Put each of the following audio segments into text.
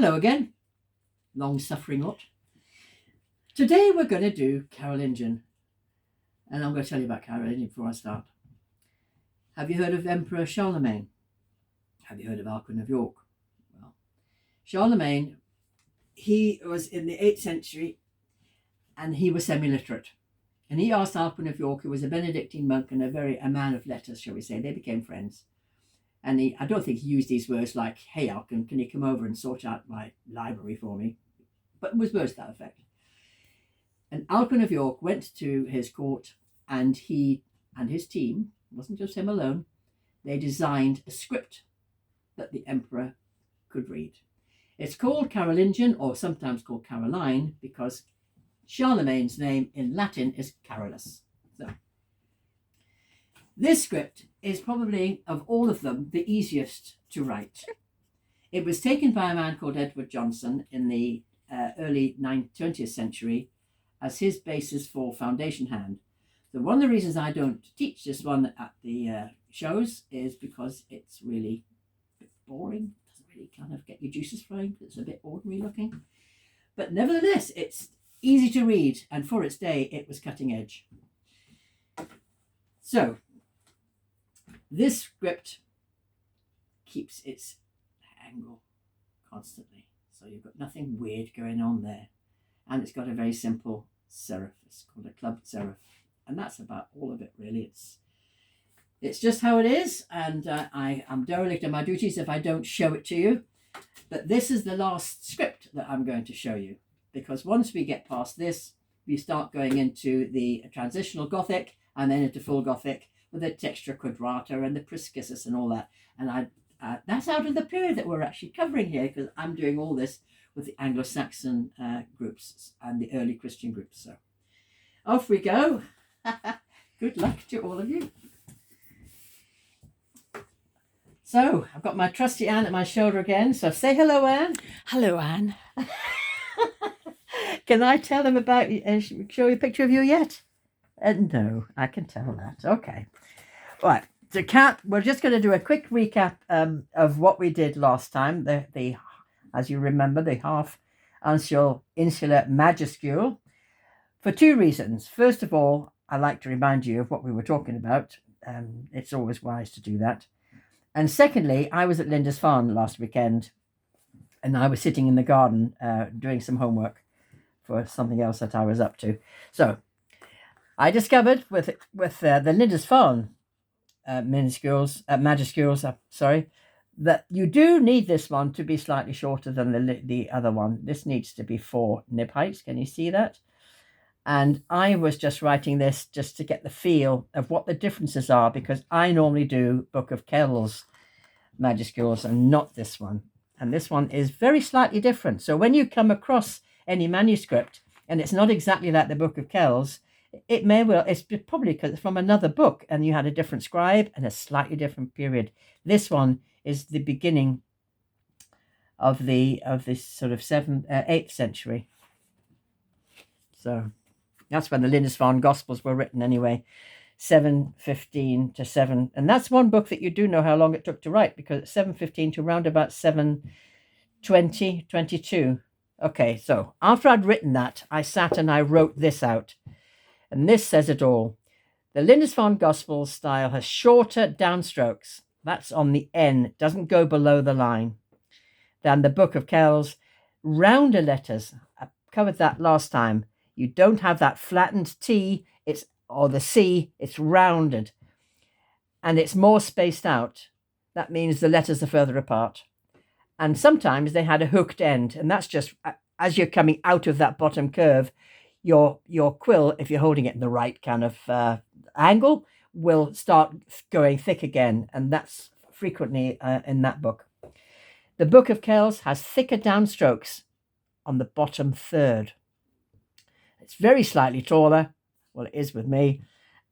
Hello again, long-suffering lot. Today we're going to do Carolingian, and I'm going to tell you about Carolingian before I start. Have you heard of Emperor Charlemagne? Have you heard of Alcuin of York? Well, Charlemagne, he was in the 8th century, and he was semi-literate. And he asked Alcuin of York, who was a Benedictine monk and a man of letters, shall we say. They became friends. And I don't think he used these words like, "Hey, Alcuin, can you come over and sort out my library for me?" But it was words to that effect. And Alcuin of York went to his court, and he and his team, it wasn't just him alone, they designed a script that the emperor could read. It's called Carolingian, or sometimes called Caroline, because Charlemagne's name in Latin is Carolus. So this script is probably, of all of them, the easiest to write. It was taken by a man called Edward Johnson in the early 20th century as his basis for foundation hand. So one of the reasons I don't teach this one at the shows is because it's really a bit boring. It doesn't really kind of get your juices flowing. It's a bit ordinary looking. But nevertheless, it's easy to read, and for its day, it was cutting edge. So this script keeps its angle constantly. So you've got nothing weird going on there. And it's got a very simple serif. It's called a clubbed serif. And that's about all of it, really. It's just how it is. And I am derelict in my duties if I don't show it to you. But this is the last script that I'm going to show you. Because once we get past this, we start going into the transitional Gothic and then into full Gothic with the textura quadrata and the priscisis and all that. And that's out of the period that we're actually covering here, because I'm doing all this with the Anglo-Saxon groups and the early Christian groups. So off we go. Good luck to all of you. So I've got my trusty Anne at my shoulder again. So say hello, Anne. Hello, Anne. Can I tell them about show you a picture of you yet? No, I can tell that. Okay. Right. So we're just going to do a quick recap of what we did last time. The as you remember, the half insular majuscule, for two reasons. First of all, I like to remind you of what we were talking about. It's always wise to do that. And secondly, I was at Lindisfarne last weekend, and I was sitting in the garden doing some homework for something else that I was up to. So I discovered with the Lindisfarne majuscules, that you do need this one to be slightly shorter than the other one. This needs to be 4 nib heights. Can you see that? And I was just writing this just to get the feel of what the differences are, because I normally do Book of Kells majuscules and not this one. And this one is very slightly different. So when you come across any manuscript and it's not exactly like the Book of Kells, it may well, it's probably because it's from another book and you had a different scribe and a slightly different period. This one is the beginning of this sort of 8th century. So that's when the Lindisfarne Gospels were written anyway, 715 to 7. And that's one book that you do know how long it took to write, because it's 715 to round about 720, 22. Okay, so after I'd written that, I sat and I wrote this out. And this says it all. The Lindisfarne Gospel style has shorter downstrokes. That's on the N. It doesn't go below the line. Than the Book of Kells. Rounder letters. I covered that last time. You don't have that flattened T or the C. It's rounded. And it's more spaced out. That means the letters are further apart. And sometimes they had a hooked end. And that's just as you're coming out of that bottom curve, your quill, if you're holding it in the right kind of angle, will start going thick again. And that's frequently in that book. The Book of Kells has thicker downstrokes on the bottom third. It's very slightly taller. Well, it is with me.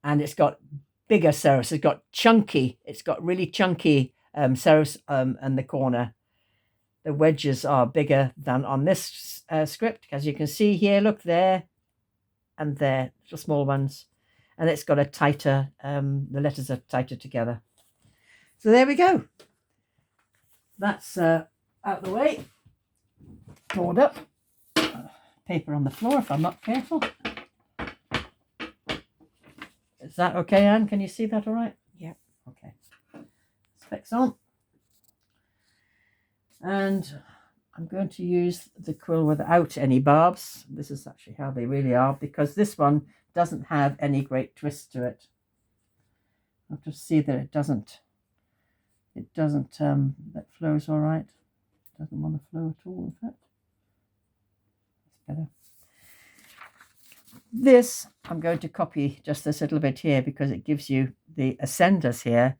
And it's got bigger serifs. It's got really chunky serifs in the corner. The wedges are bigger than on this script. As you can see here, look there and there, little small ones. And it's got a tighter, the letters are tighter together. So there we go. That's out the way. stored up. Paper on the floor if I'm not careful. Is that okay, Anne? Can you see that all right? Yep. Okay. Specs on. And I'm going to use the quill without any barbs. This is actually how they really are, because this one doesn't have any great twist to it. I'll just see that it doesn't, that flows all right. Doesn't want to flow at all, in fact. That's better. This, I'm going to copy just this little bit here because it gives you the ascenders here.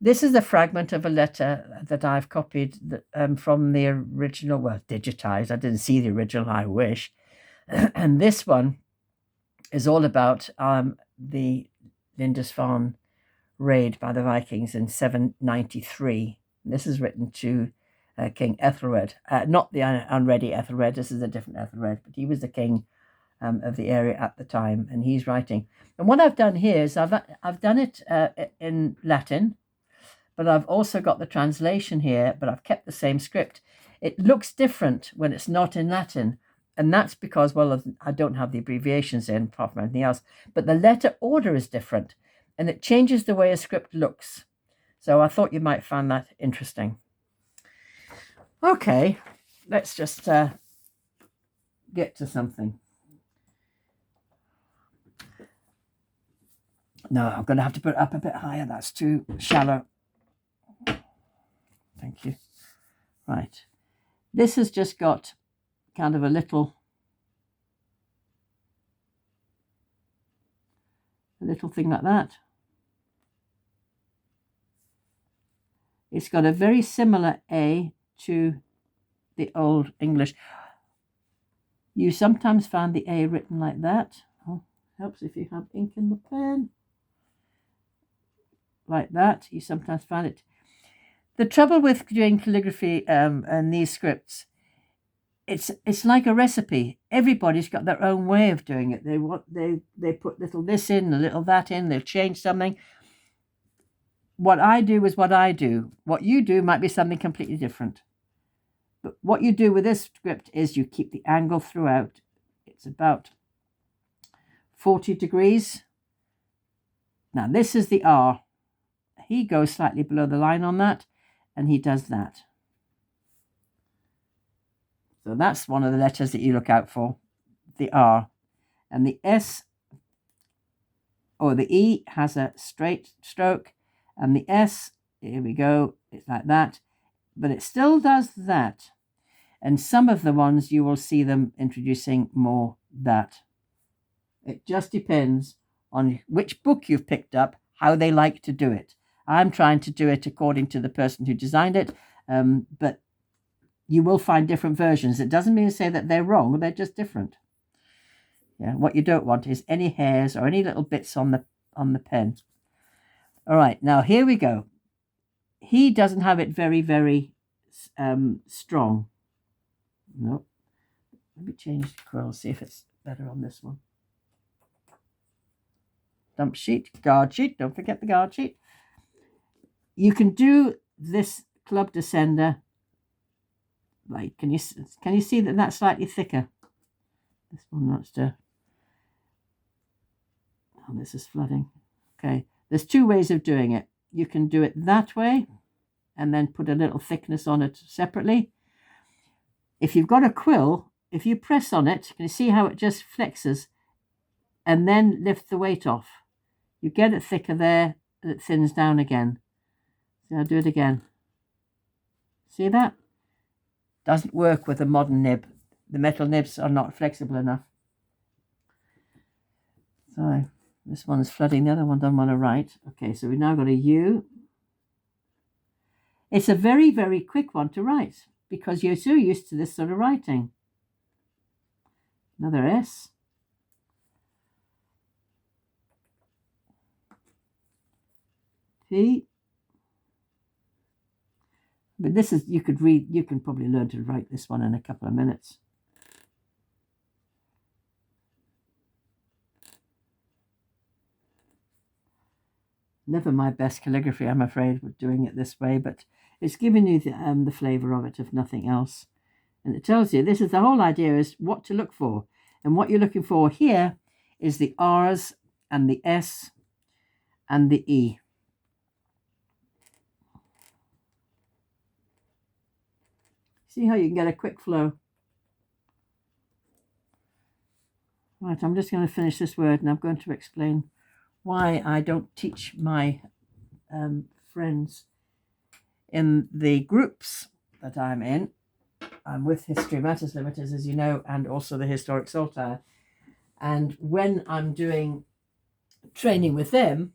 This is a fragment of a letter that I've copied from the original, well, digitized. I didn't see the original, I wish. And this one is all about the Lindisfarne raid by the Vikings in 793. This is written to King Ethelred, not the unready Ethelred. This is a different Ethelred, but he was the king of the area at the time, and he's writing. And what I've done here is I've done it in Latin, but I've also got the translation here, but I've kept the same script. It looks different when it's not in Latin, and that's because, well, I don't have the abbreviations in apart from anything else, but the letter order is different, and it changes the way a script looks. So I thought you might find that interesting. Okay, let's just get to something. No, I'm going to have to put it up a bit higher. That's too shallow. Thank you. Right. This has just got kind of a little thing like that. It's got a very similar A to the Old English. You sometimes find the A written like that. Oh, helps if you have ink in the pen. Like that. You sometimes find it. The trouble with doing calligraphy and these scripts, it's like a recipe. Everybody's got their own way of doing it. They put little this in, a little that in. They'll change something. What I do is what I do. What you do might be something completely different. But what you do with this script is you keep the angle throughout. It's about 40 degrees. Now this is the R. He goes slightly below the line on that, and he does that. So that's one of the letters that you look out for, the R. And the S, or the E, has a straight stroke, and the S, here we go, it's like that, but it still does that. And some of the ones you will see them introducing more that. It just depends on which book you've picked up, how they like to do it. I'm trying to do it according to the person who designed it, but you will find different versions. It doesn't mean to say that they're wrong, they're just different. Yeah, what you don't want is any hairs or any little bits on the pen. All right, now here we go. He doesn't have it very, very strong. No. Let me change the quill, see if it's better on this one. Dump sheet, guard sheet, don't forget the guard sheet. You can do this club descender. Like, can you see that that's slightly thicker? This one wants to. Oh, this is flooding. Okay, there's two ways of doing it. You can do it that way, and then put a little thickness on it separately. If you've got a quill, if you press on it, can you see how it just flexes, and then lift the weight off? You get it thicker there, and it thins down again. See, I'll do it again. See that? Doesn't work with a modern nib. The metal nibs are not flexible enough. So this one's flooding, the other one doesn't want to write. Okay, so we've now got a U. It's a very, very quick one to write because you're so used to this sort of writing. Another S. T. But this is, you can probably learn to write this one in a couple of minutes. Never my best calligraphy, I'm afraid, with doing it this way, but it's giving you the flavour of it, if nothing else. And it tells you, this is the whole idea, is what to look for. And what you're looking for here is the R's and the S and the E. See how you can get a quick flow. Right, I'm just going to finish this word and I'm going to explain why I don't teach my friends in the groups that I'm in. I'm with History Matters Limiters, as you know, and also the Historic Saltire. And when I'm doing training with them,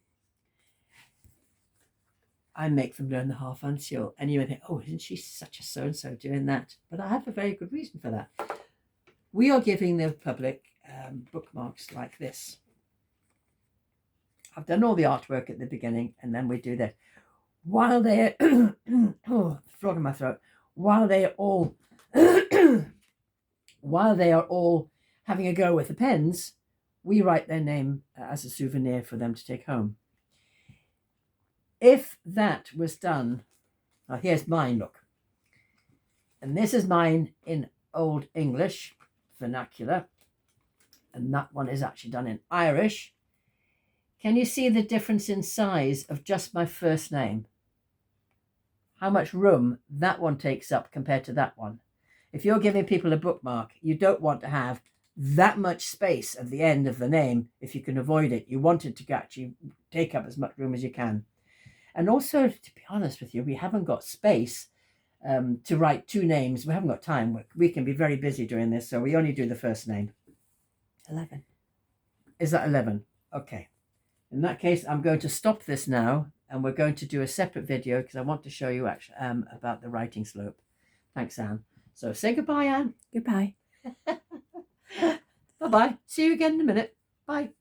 I make them learn the half uncial. And you would think, oh, isn't she such a so-and-so doing that? But I have a very good reason for that. We are giving the public bookmarks like this. I've done all the artwork at the beginning, and then we do that. While they're, oh, frog in my throat, while they are all, while they are all having a go with the pens, we write their name as a souvenir for them to take home. If that was done, now here's mine, look. And this is mine in Old English, vernacular. And that one is actually done in Irish. Can you see the difference in size of just my first name? How much room that one takes up compared to that one. If you're giving people a bookmark, you don't want to have that much space at the end of the name if you can avoid it. You want it to actually take up as much room as you can. And also, to be honest with you, we haven't got space to write two names. We haven't got time. We can be very busy doing this, so we only do the first name. 11. Is that 11? Okay. In that case, I'm going to stop this now, and we're going to do a separate video because I want to show you actually about the writing slope. Thanks, Anne. So say goodbye, Anne. Goodbye. Bye-bye. See you again in a minute. Bye.